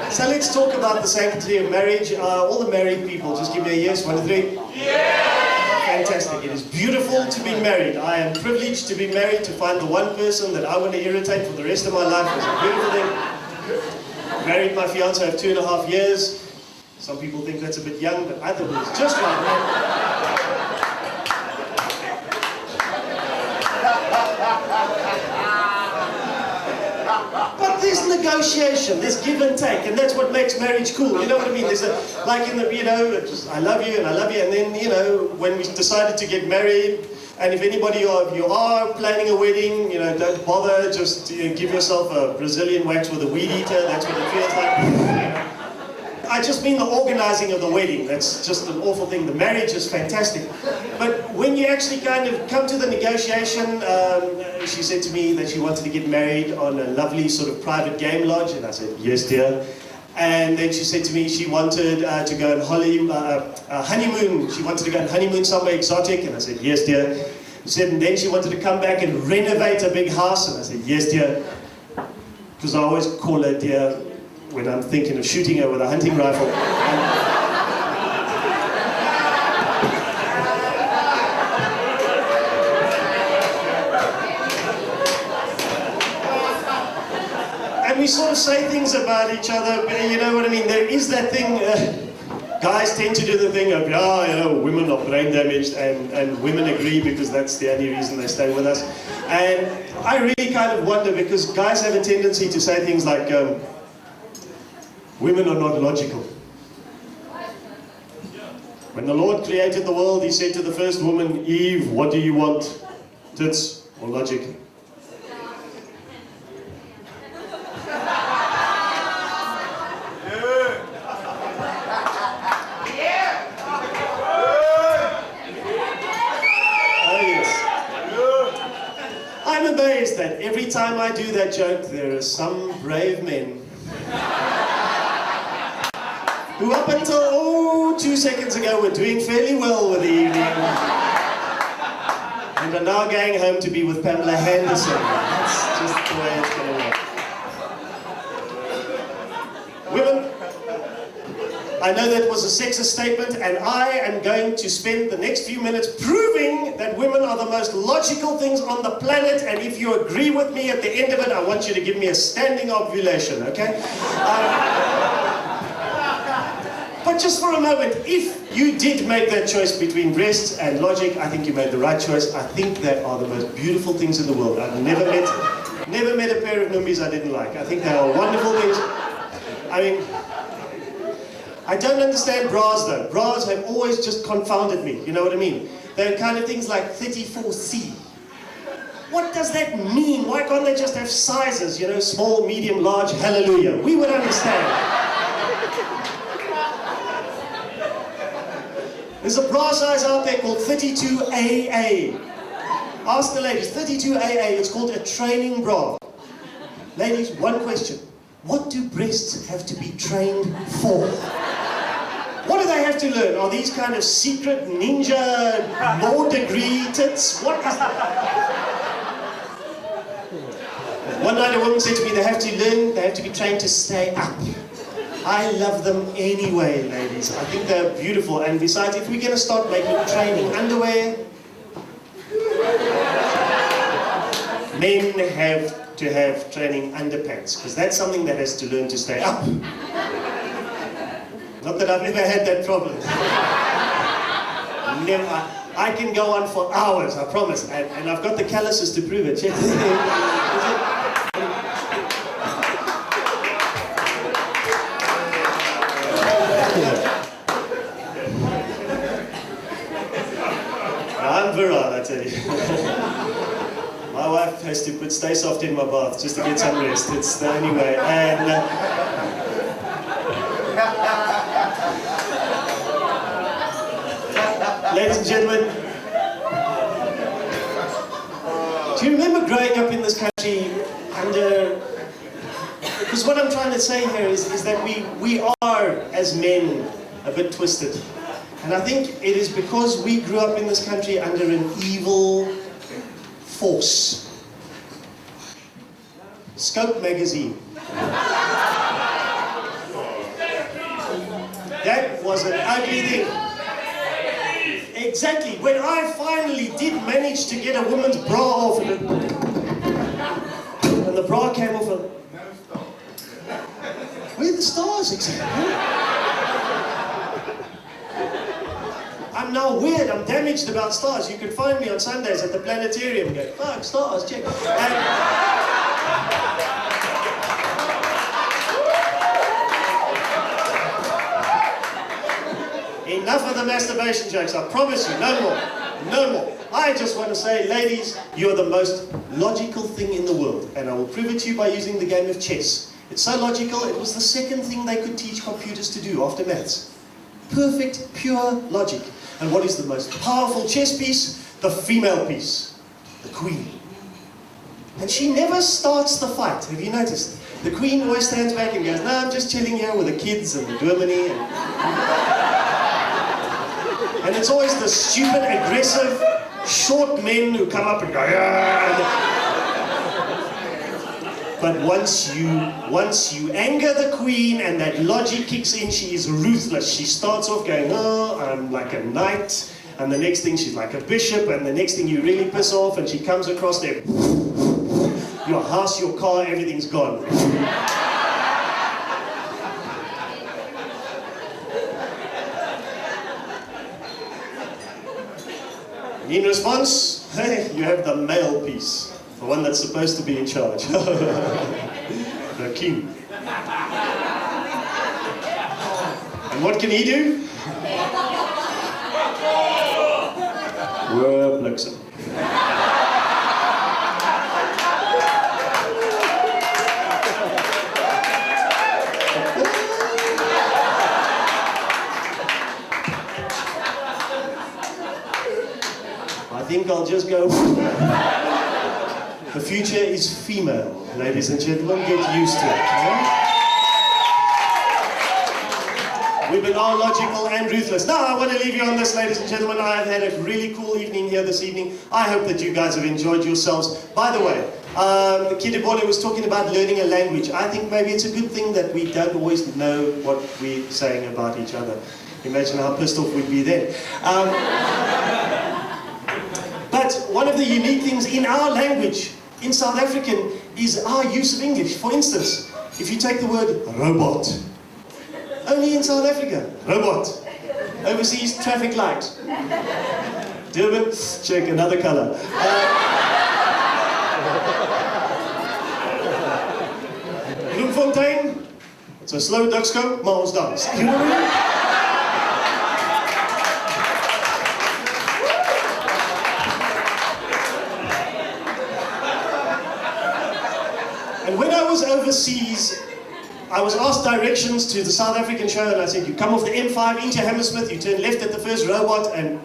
So let's talk about the sanctity of marriage. All the married people, just give me a yes, 1, 2, 3. Yeah! Fantastic. It is beautiful to be married. I am privileged to be married, to find the one person that I want to irritate for the rest of my life. It's a beautiful thing. Married my fiance of 2.5 years. Some people think that's a bit young, but I thought it was just right. But there's negotiation, there's give and take, and that's what makes marriage cool. You know what I mean? There's like in the, I love you and I love you, and then, when we decided to get married, and if anybody of you are planning a wedding, don't bother, just give yourself a Brazilian wax with a weed eater, that's what it feels like. I just mean the organizing of the wedding. That's just an awful thing. The marriage is fantastic. But when you actually kind of come to the negotiation, she said to me that she wanted to get married on a lovely sort of private game lodge, and I said, yes, dear. And then she said to me she wanted to go on honeymoon. She wanted to go on honeymoon somewhere exotic, and I said, yes, dear. She said, and then she wanted to come back and renovate a big house, and I said, yes, dear. Because I always call her dear when I'm thinking of shooting her with a hunting rifle. And we sort of say things about each other, but you know what I mean? There is that thing, guys tend to do the thing of, women are brain damaged, and women agree because that's the only reason they stay with us. And I really kind of wonder, because guys have a tendency to say things like, women are not logical. When the Lord created the world, He said to the first woman, Eve, what do you want? Tits or logic? Oh yes. I'm amazed that every time I do that joke, there are some brave men who up until 2 seconds ago were doing fairly well with the evening and are now going home to be with Pamela Henderson. That's just the way it's going to work. Women, I know that was a sexist statement, and I am going to spend the next few minutes proving that women are the most logical things on the planet, and if you agree with me at the end of it, I want you to give me a standing ovulation, okay? But just for a moment, if you did make that choice between breasts and logic, I think you made the right choice. I think they are the most beautiful things in the world. I've never met a pair of numbies I didn't like. I think they are wonderful things. I mean, I don't understand bras though. Bras have always just confounded me, you know what I mean? They're kind of things like 34C. What does that mean? Why can't they just have sizes, small, medium, large, hallelujah? We would understand. There's a bra size out there called 32AA. Ask the ladies, 32AA, it's called a training bra. Ladies, one question. What do breasts have to be trained for? What do they have to learn? Are these kind of secret ninja law degree tits? What is that? One night a woman said to me, they have to be trained to stay up. I love them anyway, ladies. I think they're beautiful. And besides, if we're going to start making training underwear, men have to have training underpants, because that's something that has to learn to stay up. Not that I've never had that problem. Never. I can go on for hours, I promise. And I've got the calluses to prove it. I'm virile, I tell you. My wife has to put Stay Soft in my bath just to get some rest. It's the only way. And ladies and gentlemen, do you remember growing up in this country under... Because what I'm trying to say here is that we are, as men, a bit twisted. And I think it is because we grew up in this country under an evil force. Scope magazine. was an ugly thing. Exactly. When I finally did manage to get a woman's bra off, and the bra came off, where are the stars exactly? I'm now weird, I'm damaged about stars. You can find me on Sundays at the planetarium going, fuck, stars, check. Enough of the masturbation jokes, I promise you, no more, no more. I just want to say, ladies, you're the most logical thing in the world, and I will prove it to you by using the game of chess. It's so logical, it was the second thing they could teach computers to do after maths. Perfect, pure logic. And what is the most powerful chess piece? The female piece, the queen. And she never starts the fight, have you noticed? The queen always stands back and goes, no, I'm just chilling here with the kids and the Germany. And it's always the stupid, aggressive, short men who come up and go, yeah. But once you anger the queen and that logic kicks in, she is ruthless. She starts off going, oh, I'm like a knight. And the next thing she's like a bishop. And the next thing you really piss off and she comes across there. Your house, your car, everything's gone. In response, hey, you have the male piece. The one that's supposed to be in charge. The king. And what can he do? Whoa, bliksem. I think I'll just go. The future is female, ladies and gentlemen, get used to it. Yeah? Women are logical and ruthless. Now, I want to leave you on this, ladies and gentlemen. I've had a really cool evening here this evening. I hope that you guys have enjoyed yourselves. By the way, the kid Ebole was talking about learning a language. I think maybe it's a good thing that we don't always know what we're saying about each other. Imagine how pissed off we'd be then. But one of the unique things in our language, in South African, is our use of English. For instance, if you take the word robot, only in South Africa, robot. Overseas, traffic light. Durban, check, another color. Bloemfontein, it's a slow disco, maar ons dans. You know what I mean? And when I was overseas, I was asked directions to the South African show, and I said, you come off the M5 into Hammersmith, you turn left at the first robot, and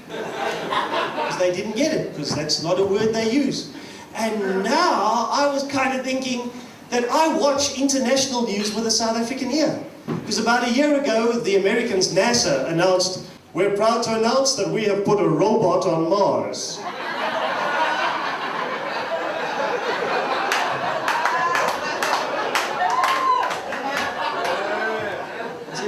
because they didn't get it, because that's not a word they use. And now I was kind of thinking that I watch international news with a South African ear. Because about a year ago, the Americans, NASA, announced, we're proud to announce that we have put a robot on Mars.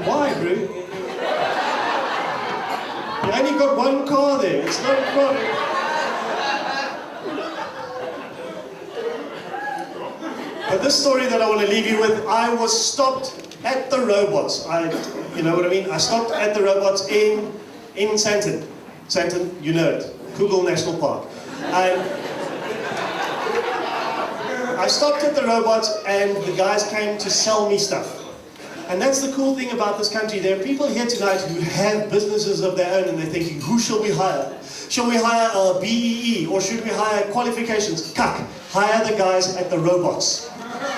Why, bro? You only got one car there, it's not a problem. But this story that I want to leave you with, I was stopped at the robots. You know what I mean? I stopped at the robots in Sandton. Sandton, you know it. Kugel National Park. I stopped at the robots and the guys came to sell me stuff. And that's the cool thing about this country. There are people here tonight who have businesses of their own and they're thinking, who shall we hire? Shall we hire a BEE or should we hire qualifications? Kak, hire the guys at the robots.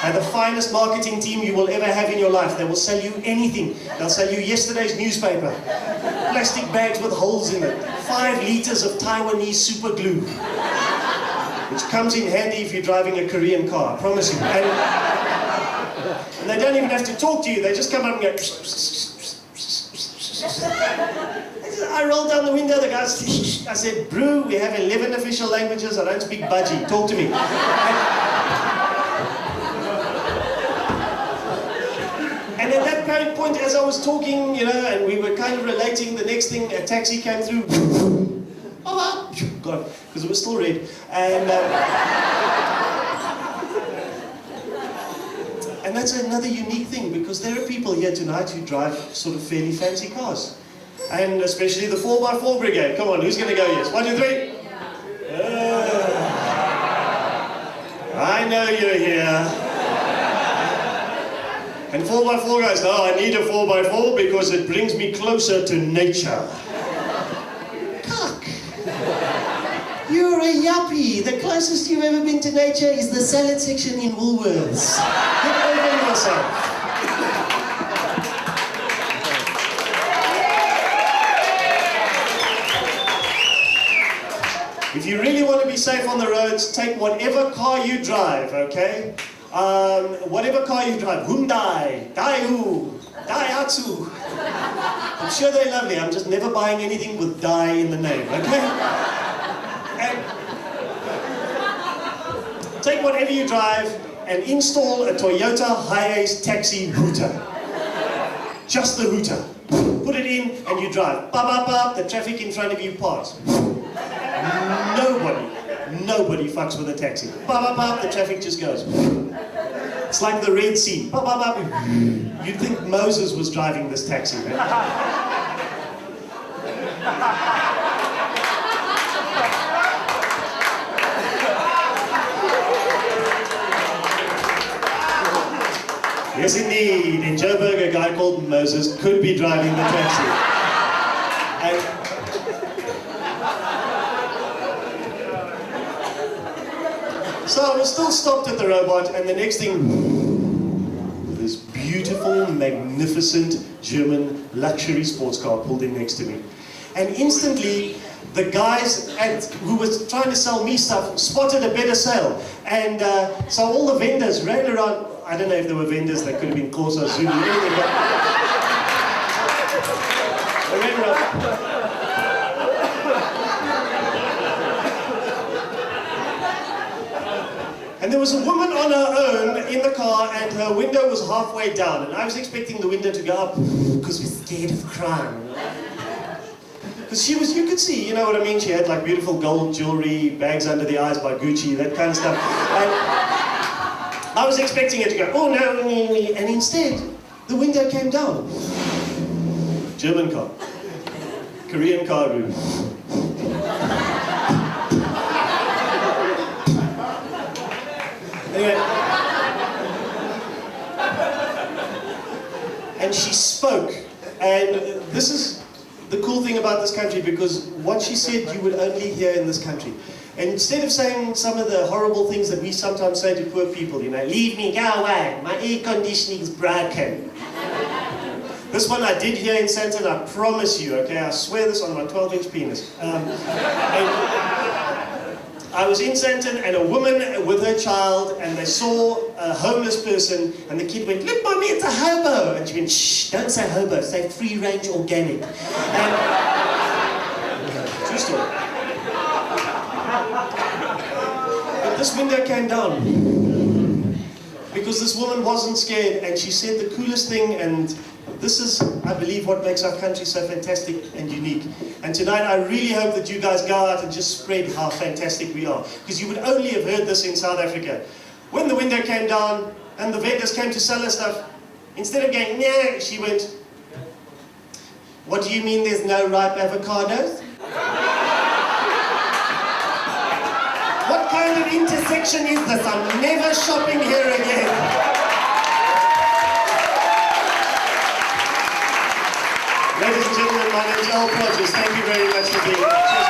And the finest marketing team you will ever have in your life. They will sell you anything. They'll sell you yesterday's newspaper, plastic bags with holes in it, 5 liters of Taiwanese super glue, which comes in handy if you're driving a Korean car, I promise you. And they don't even have to talk to you, they just come up and go. I rolled down the window, the guy, I said, brew, we have 11 official languages, I don't speak budgie, talk to me. And at that point, as I was talking, you know, and we were kind of relating, the next thing, a taxi came through. Oh, God, because it was still red. And that's another unique thing, because there are people here tonight who drive sort of fairly fancy cars. And especially the 4x4 brigade. Come on, who's going to go yes? 1, 2, 3. I know you're here. And 4x4 guys, no, I need a 4x4 because it brings me closer to nature. Cuck. You're a yuppie. The closest you've ever been to nature is the salad section in Woolworths. Get over yourself. If you really want to be safe on the roads, take whatever car you drive, okay? Whatever car you drive, Hyundai, Daewoo, Daihatsu. I'm sure they're lovely, I'm just never buying anything with Dai in the name, okay? And take whatever you drive and install a Toyota Hiace taxi hooter. Just the hooter. Put it in and you drive. Bop, bop, bop, the traffic in front of you parts. Nobody fucks with a taxi. Bop, bop, bop, the traffic just goes. It's like the Red Sea. Bop, bop, bop. You'd think Moses was driving this taxi, man. Yes, indeed. In Joburg, a guy called Moses could be driving the taxi. So I was still stopped at the robot, and the next thing, this beautiful, magnificent German luxury sports car pulled in next to me. And instantly, the guys who was trying to sell me stuff spotted a better sale. And so all the vendors ran around. I don't know if there were vendors, that could have been Corsa, Zulu, anything, but they ran around. And there was a woman on her own in the car, and her window was halfway down. And I was expecting the window to go up because we're scared of crime. Because she was, you could see, you know what I mean? She had like beautiful gold jewelry, bags under the eyes by Gucci, that kind of stuff. And I was expecting it to go, oh no, and instead, the window came down. German car. Korean car room. Anyway. And she spoke. And this is the cool thing about this country, because what she said you would only hear in this country. And instead of saying some of the horrible things that we sometimes say to poor people, you know, leave me, go away, my air conditioning is broken. This one I did hear in Sandton, I promise you, okay, I swear this on my 12-inch penis. I was in Sandton, and a woman with her child, and they saw a homeless person, and the kid went, look mommy, it's a hobo. And she went, shh, don't say hobo, say free-range organic. And, true story. But this window came down because this woman wasn't scared, and she said the coolest thing, and this is, I believe, what makes our country so fantastic and unique. And tonight I really hope that you guys go out and just spread how fantastic we are, because you would only have heard this in South Africa. When the window came down and the vendors came to sell her stuff, instead of going, nah, she went, what do you mean there's no ripe avocados? What kind of intersection is this? I'm never shopping here again. Ladies and gentlemen, my name is Prodgers. Thank you very much for being here.